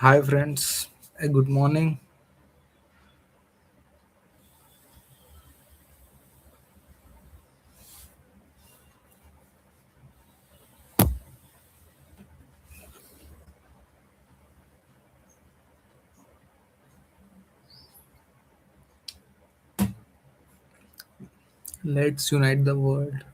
Hi friends, good morning. Let's unite the world.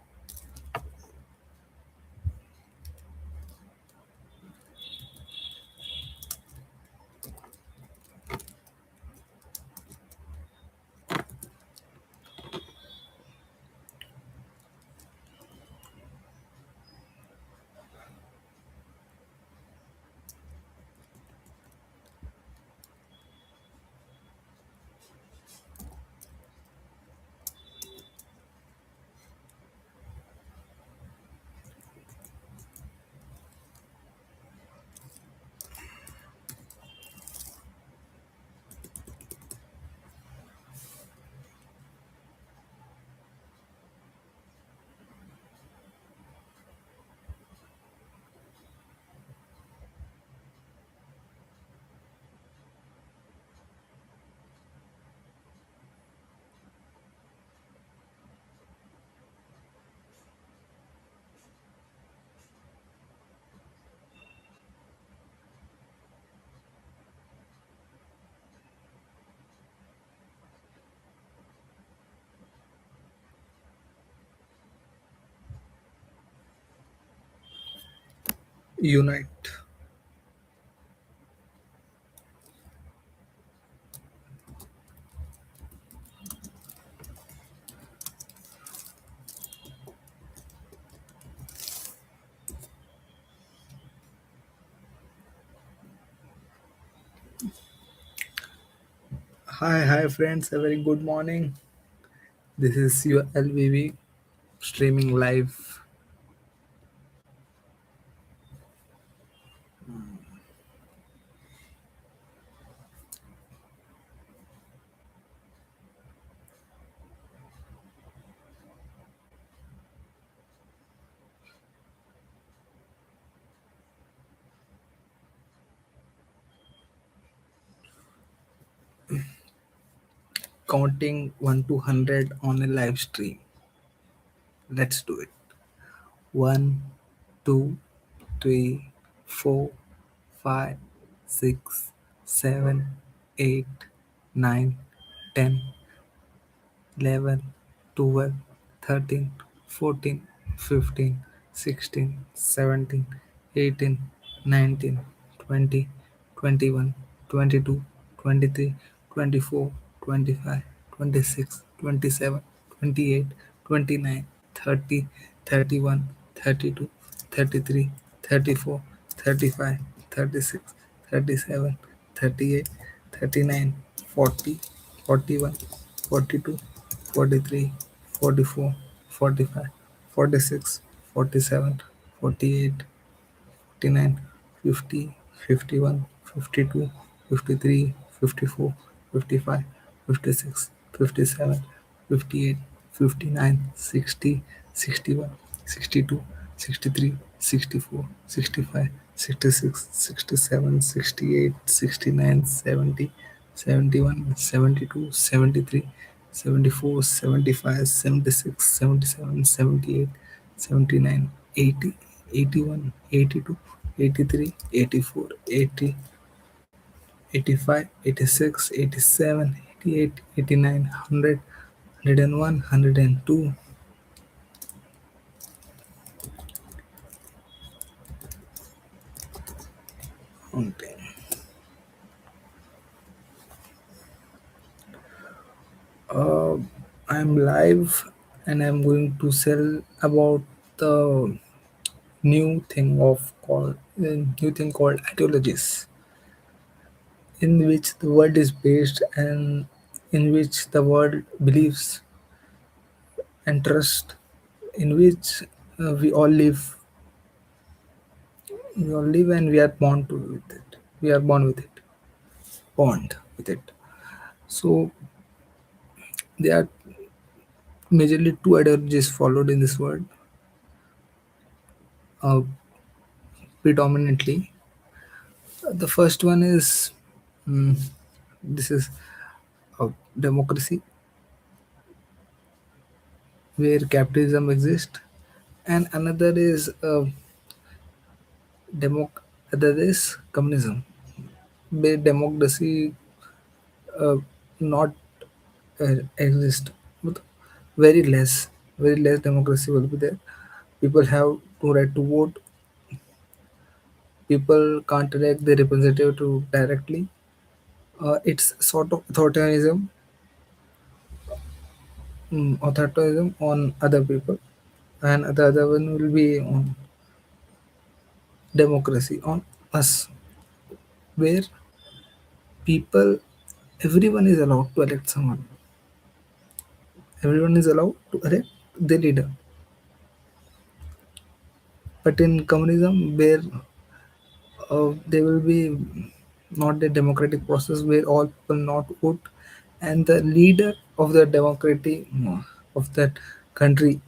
Unite. Hi friends, a very good morning. This is your LVV streaming live. Counting 1 to 100 on a live stream. Let's do it. One, 2, 3, 4, 5, 6, 7, 8, 9, 10, 11, 12, 13, 14, 15, 16, 17, 18, 19, 20, 21, 22, 23, 24, 25, 26, 27, 28, 29, 30, 31, 32, 33, 34, 35, 36, 37, 38, 39, 40, 41, 42, 43, 44, 45, 46, 47, 48, 49, 50, 51, 52, 53, 54, 55, 56, 57, 58, 59, 60, 61, 62, 63, 64, 65, 66, 67, 68, 69, 70, 71, 72, 73, 74, 75, 76, 77, 78, 79, 80, 81, 82, 83, 84, 80, 85, 86, 87, 88, 89, 100, 101, 102. Okay. Uh, I'm live and I'm going to sell about the new thing called ideologies, in which the world is based and in which the world believes and trust, in which we all live and we are born to with it. We are born with it, born with it. So there are majorly two ideologies followed in this world, predominantly. The first one is mm, this is a democracy where capitalism exists, and another is other is communism where democracy uh, not exist, but very less democracy will be there. People have no right to vote. People can't elect their representative to directly. It's sort of authoritarianism on other people, and the other one will be on democracy on us, where people, everyone is allowed to elect someone. Everyone is allowed to elect the leader. But in communism, where there will be not a democratic process where all people not vote, and the leader of the democratic of that country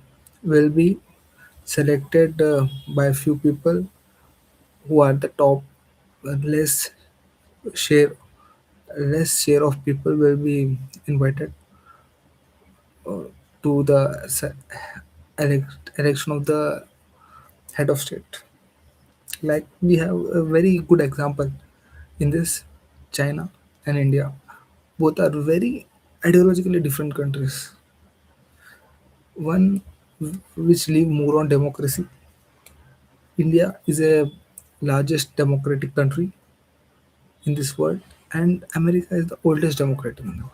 will be selected by a few people who are the top. Less share less share of people will be invited to the election of the head of state. Like we have a very good example in this, China and India. Both are very ideologically different countries. One which live more on democracy. India is a largest democratic country in this world, and America is the oldest democratic in the world.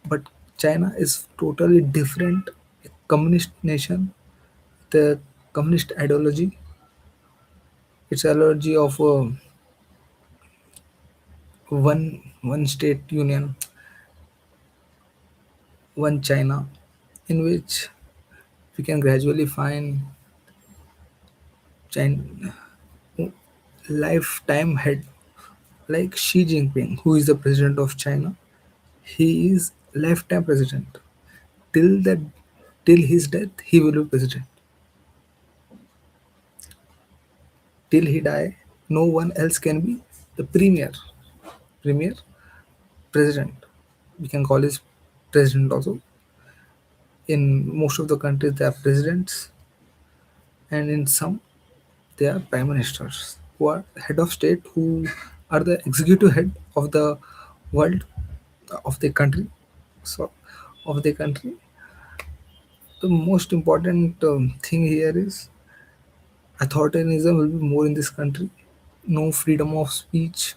But China is totally different, a communist nation. The communist ideology, its ideology of one state union, one China, in which we can gradually find China lifetime head like Xi Jinping, who is the president of China. He is lifetime president. Till that till his death, he will be president. Till he die, no one else can be the premier president. We can call his president also. In most of the countries, they are presidents, and in some, they are prime ministers who are head of state, who are the executive head of the world, of the country. So, of the country, the most important thing here is authoritarianism will be more in this country. No freedom of speech,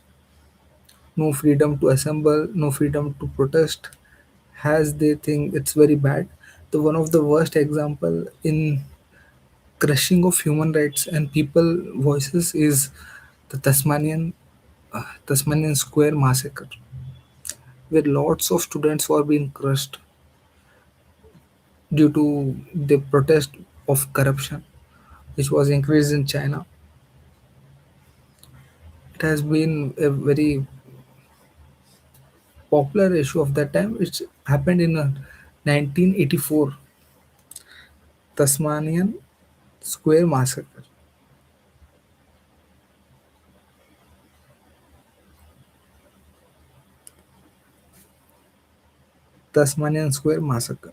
no freedom to assemble, no freedom to protest. As they think it's very bad. The one of the worst example in crushing of human rights and people voices is the Tasmanian Square massacre, where lots of students were being crushed due to the protest of corruption, which was increased in China. It has been a very popular issue of that time. It happened in 1984, Tasmanian Square massacre. Tasmanian Square massacre.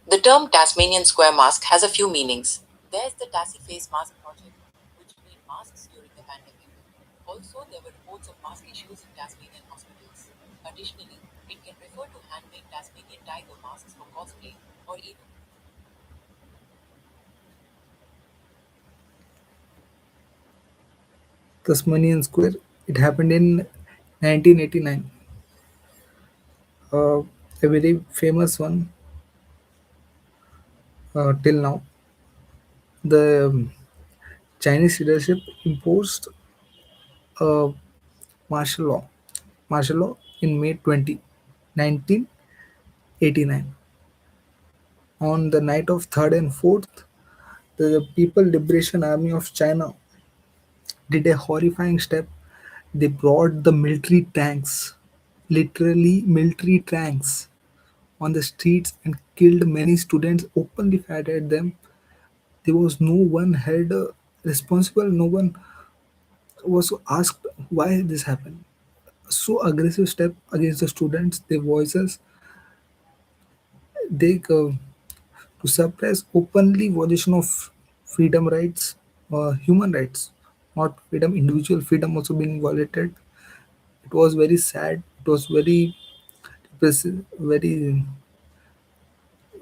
The term Tasmanian Square Mask has a few meanings. There's the Tassie Face Mask Project, which made masks during the pandemic. Also, there were reports of mask issues in Tasmanian hospitals. Additionally, it can refer to handmade Tasmanian tiger masks for cosplay or even Tasmanian Square. It happened in 1989. A very famous one till now. The Chinese leadership imposed a martial law, martial law in May 20, 1989. On the night of 3rd and 4th, the People Liberation Army of China did a horrifying step. They brought the military tanks, literally military tanks, on the streets and killed many students, openly fired at them, There was no one held responsible. No one was asked why this happened. So aggressive step against the students, their voices, they to suppress openly violation of freedom rights, human rights, not freedom, individual freedom also being violated. It was very sad. It was very very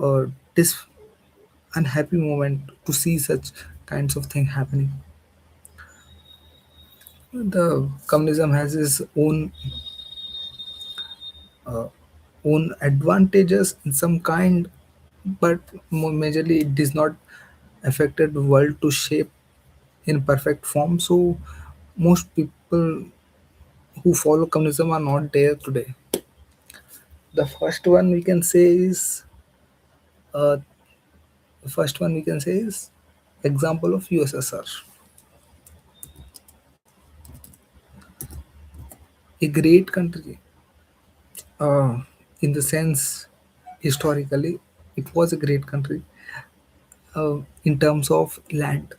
uh, dis- unhappy moment to see such kinds of thing happening. The communism has its own advantages in some kind, but more majorly it does not affected the world to shape in perfect form. So most people who follow communism are not there today. The first one we can say is uh, the first one we can say is example of USSR, a great country. In the sense historically, it was a great country in terms of land,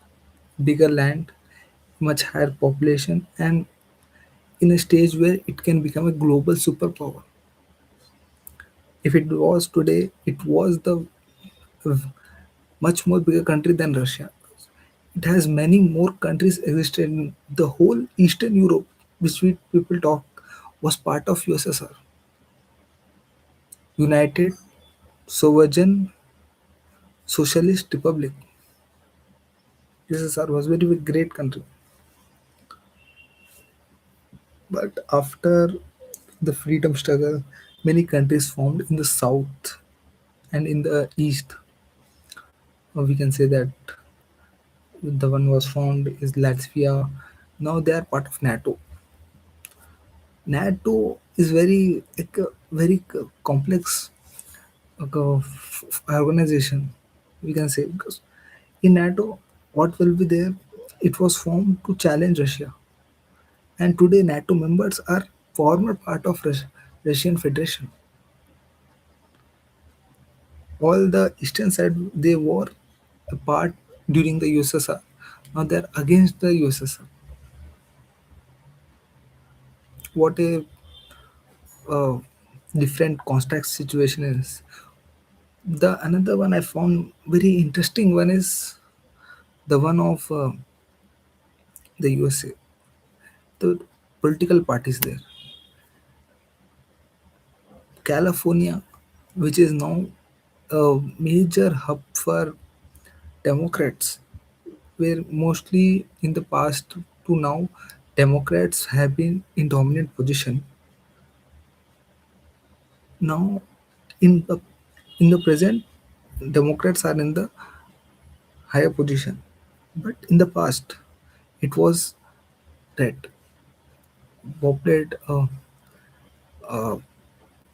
bigger land, much higher population, and in a stage where it can become a global superpower. If it was today, it was the much more bigger country than Russia. It has many more countries existed in the whole Eastern Europe, which we people talk was part of USSR, United Sovereign Socialist Republic. USSR was very big, great country, but after the freedom struggle, many countries formed in the south and in the east. We can say that the one was formed is Latvia. Now they are part of NATO. NATO is very like a very complex organization. We can say because in NATO, what will be there? It was formed to challenge Russia, and today NATO members are former part of Russian Federation. All the eastern side they were a part during the USSR. Now they are against the USSR. What a uh, different context situation is. The another one I found very interesting one is the one of the USA. The political parties there, California, which is now a major hub for Democrats, where mostly in the past to now Democrats have been in dominant position. Now in the present, Democrats are in the higher position, but in the past it was red, populated,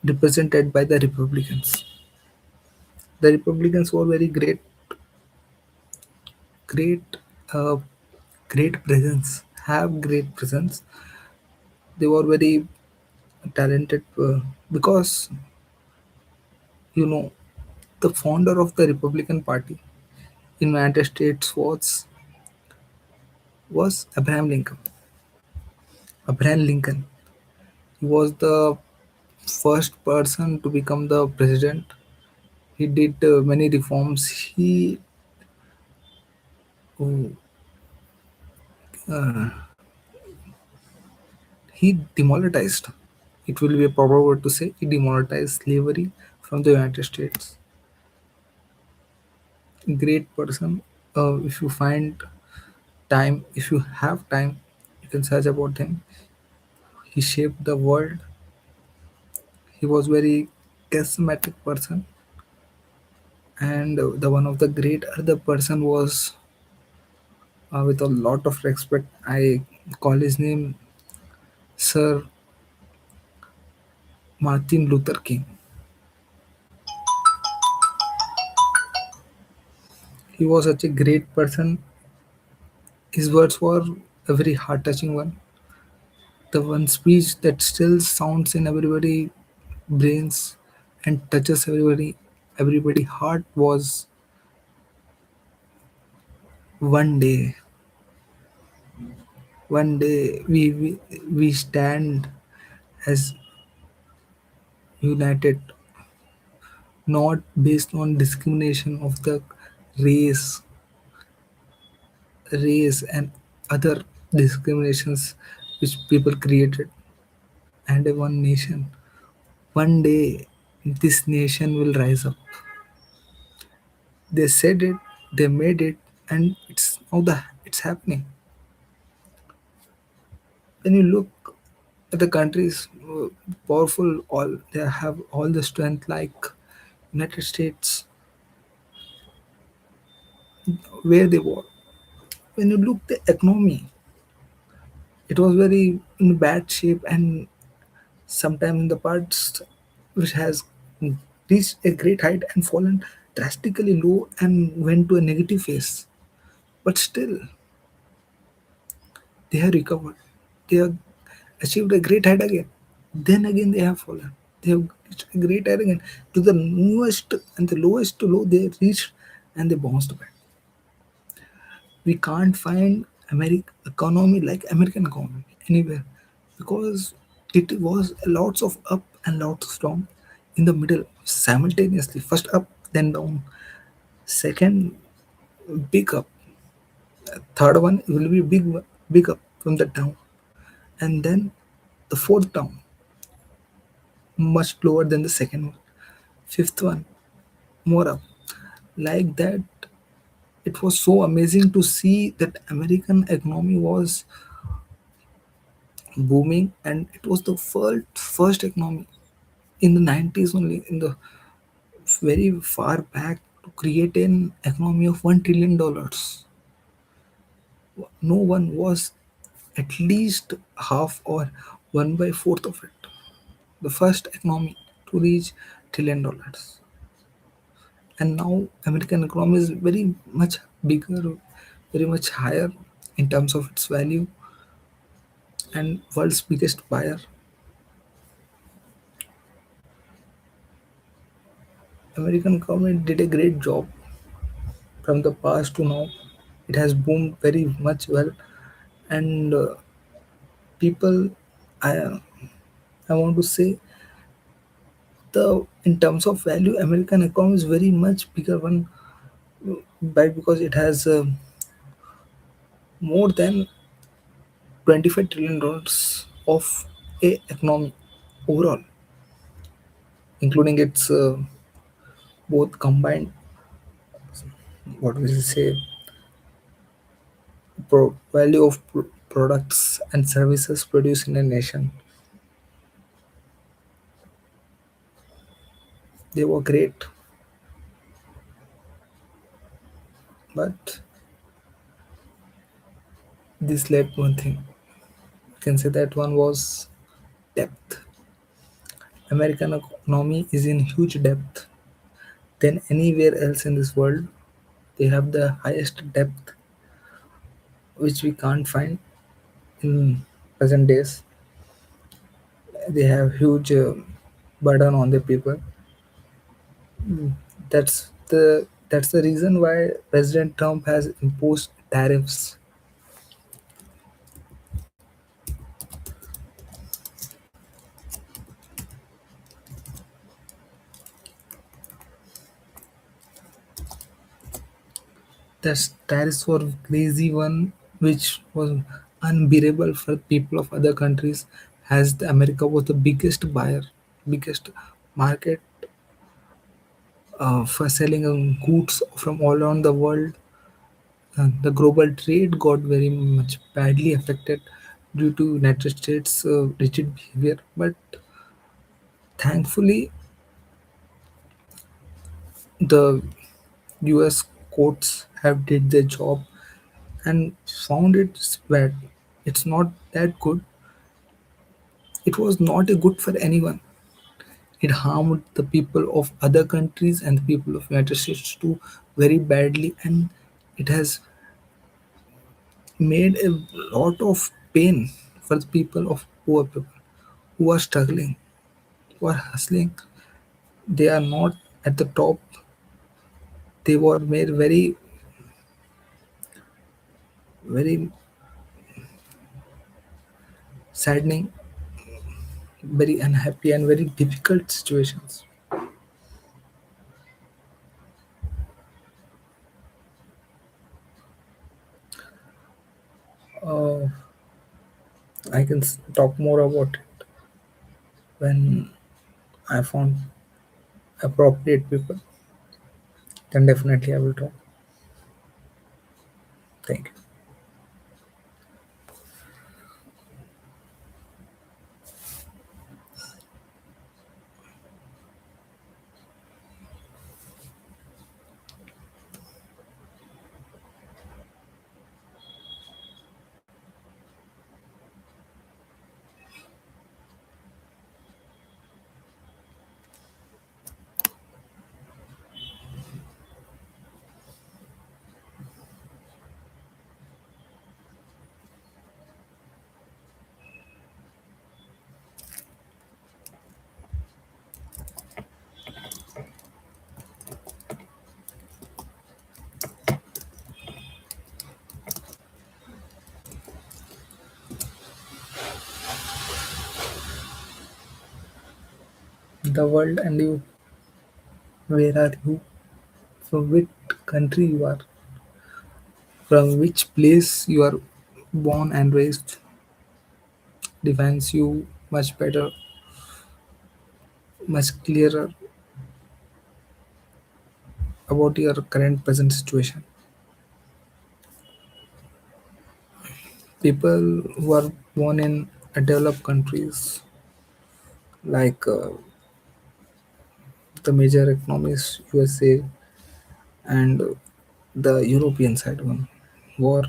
represented by the Republicans. The Republicans were very great, uh, great presence, have great presence. They were very talented because you know the founder of the Republican Party in United States was Abraham Lincoln. Abraham Lincoln. He was the first person to become the president. He did many reforms. He demonetized. It will be a proper word to say he demonetized slavery from the United States. Great person. If you find time, if you have time, you can search about him. He shaped the world. He was very charismatic person, and the one of the great other person was with a lot of respect. I call his name Sir Martin Luther King. He was such a great person. His words were a very heart touching one. The one speech that still sounds in everybody brains and touches everybody heart was One day, one day we stand as united, not based on discrimination of the race, race and other discriminations which people created, and a one nation. One day, this nation will rise up. They said it, they made it, and it's happening. When you look at the countries powerful, all they have all the strength like United States, where they were. When you look the economy, it was very in bad shape, and sometime in the past which has reached a great height and fallen drastically low and went to a negative phase. But still, they have recovered. They have achieved a great height again. Then again they have fallen. They have reached a great height again. To the newest and the lowest to low they reached, and they bounced back. We can't find American economy like American economy anywhere, because it was lots of up and lots of down in the middle simultaneously. First up, then down. Second, big up. Third one will be big up from the down, and then the fourth down, much lower than the second one. Fifth one, more up. Like that, it was so amazing to see that American economy was booming, and it was the first economy in the 90s only, in the very far back, to create an economy of $1 trillion. No one was at least half or one by fourth of it. The first economy to reach $1 trillion. And now American economy is very much bigger, very much higher in terms of its value, and world's biggest buyer. American economy did a great job from the past to now. It has boomed very much well, and people, I I want to say, the in terms of value, American economy is very much bigger one, by because it has more than $25 trillion of a economy overall, including its both combined, what will you say, value of products and services produced in a nation. They were great, but this led one thing. You can say that one was depth. American economy is in huge depth than anywhere else in this world. They have the highest depth, which we can't find in present days. They have huge burden on the people. That's the reason why President Trump has imposed tariffs. That tariffs were crazy one, which was unbearable for people of other countries, as the America was the biggest buyer, biggest market for selling goods from all around the world. The global trade got very much badly affected due to United States' rigid behavior. But thankfully, the U.S. courts have did their job and found it bad. It's not that good. It was not a good for anyone. It harmed the people of other countries and the people of United States too very badly, and it has made a lot of pain for the people of poor people who are struggling, who are hustling. They are not at the top. They were made very very saddening, very unhappy, and very difficult situations. Uh, I can talk more about it when I found appropriate people. Then definitely I will talk. Thank you. The world and you. Where are you? From which country you are? From which place you are born and raised defines you much better, much clearer about your current present situation. People who are born in developed countries like the major economies USA and the European side one were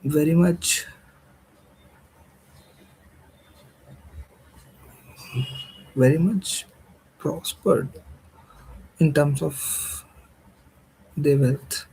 very much very much prospered in terms of their wealth.